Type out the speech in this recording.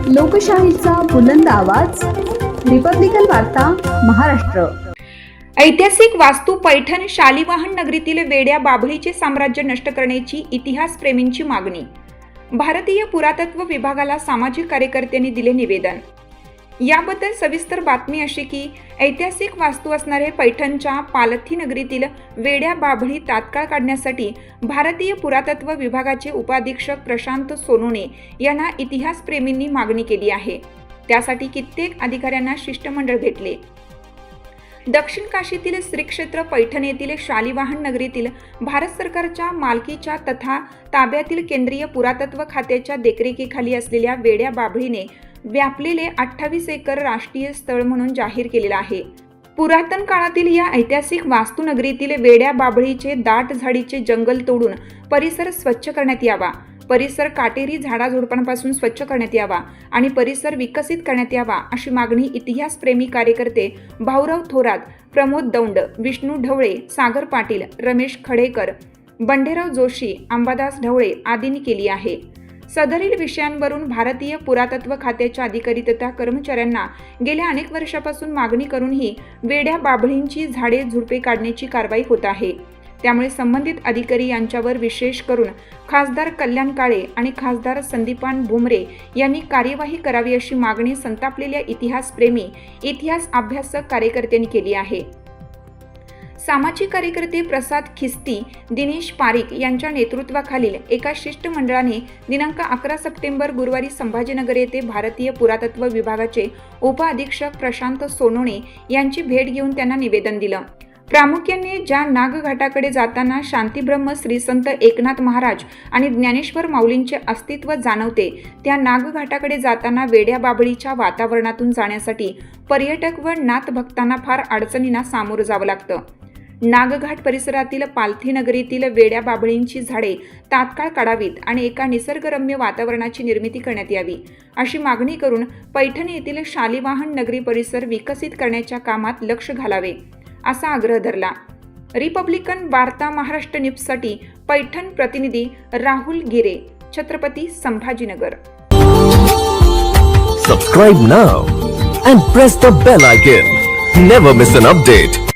लोकशाहीचा बुलंद आवाज, रिपब्लिकन वार्ता, महाराष्ट्र। ऐतिहासिक वास्तू पैठण शालिवाहन नगरीतील वेड्या बाभळीचे साम्राज्य नष्ट करण्याची इतिहासप्रेमींची मागणी। भारतीय पुरातत्व विभागाला सामाजिक कार्यकर्त्यांनी दिले निवेदन। याबद्दल सविस्तर बातमी अशी की ऐतिहासिक वास्तू असणारे पैठणच्या पालथी नगरीतील वेड्या बाभळी तात्काळ काढण्यासाठी भारतीय पुरातत्व विभागाचे उपाधीक्षक प्रशांत सोनोने यांना इतिहासप्रेमींनी मागणी केली आहे। त्यासाठी कित्येक अधिकाऱ्यांना शिष्टमंडळ भेटले। दक्षिण काशीतील श्री क्षेत्र पैठण येथील शालिवाहन नगरीतील भारत सरकारच्या मालकीच्या तथा ताब्यातील केंद्रीय पुरातत्व खात्याच्या देखरेखीखाली असलेल्या वेड्या बाभळीने व्यापलेले 28 एकर राष्ट्रीय स्थळ म्हणून जाहीर केलेला आहे। पुरातन काळातील या ऐतिहासिक वास्तू नगरीतील वेड्या बाभळीचे दाट झाडीचे जंगल तोडून परिसर स्वच्छ करण्यात यावा, परिसर काटेरी झाडाझुडपांपासून स्वच्छ करण्यात यावा आणि परिसर विकसित करण्यात यावा अशी मागणी इतिहासप्रेमी कार्यकर्ते भाऊराव थोरात, प्रमोद दौंड, विष्णू ढवळे, सागर पाटील, रमेश खडेकर, बंडेराव जोशी, अंबादास ढवळे आदींनी केली आहे। सदरील विषयांवरून भारतीय पुरातत्व खात्याच्या अधिकारी तथा कर्मचाऱ्यांना गेल्या अनेक वर्षापासून मागणी करूनही वेड्या बाभळींची झाडे झुडपे काढण्याची कारवाई होत आहे। त्यामुळे संबंधित अधिकारी यांच्यावर विशेष करून खासदार कल्याण काळे आणि खासदार संदीपान भुमरे यांनी कार्यवाही करावी अशी मागणी संतापलेल्या इतिहासप्रेमी, इतिहास अभ्यासक कार्यकर्त्यांनी केली आहे। सामाजिक कार्यकर्ते प्रसाद खिस्ती, दिनेश पारिक यांच्या नेतृत्वाखालील एका शिष्टमंडळाने दिनांक 11 सप्टेंबर गुरुवारी संभाजीनगर येथे भारतीय पुरातत्व विभागाचे उपअधीक्षक प्रशांत सोनोने यांची भेट घेऊन त्यांना निवेदन दिलं। प्रामुख्याने ज्या नागघाटाकडे जाताना शांतीब्रह्म श्री संत एकनाथ महाराज आणि ज्ञानेश्वर माऊलींचे अस्तित्व जाणवते, त्या नागघाटाकडे जाताना वेड्या बाभळीच्या वातावरणातून जाण्यासाठी पर्यटक व नाथभक्तांना फार अडचणींना सामोरं जावं लागतं। नागघाट परिसरातील पालथी नगरीतील वेड्या बाभळींची झाडे तात्काळ काढावीत आणि एका निसर्गरम्य वातावरणाची निर्मिती करण्यात यावी अशी मागणी करून पैठण येथील शालिवाहन नगरी परिसर विकसित करण्याच्या कामात लक्ष घालावे असा आग्रह धरला। रिपब्लिकन वार्ता महाराष्ट्र न्यूजसाठी पैठण प्रतिनिधी राहुल गिरे, Chhatrapati Sambhajinagar. Subscribe now and press the bell icon. Never miss an update.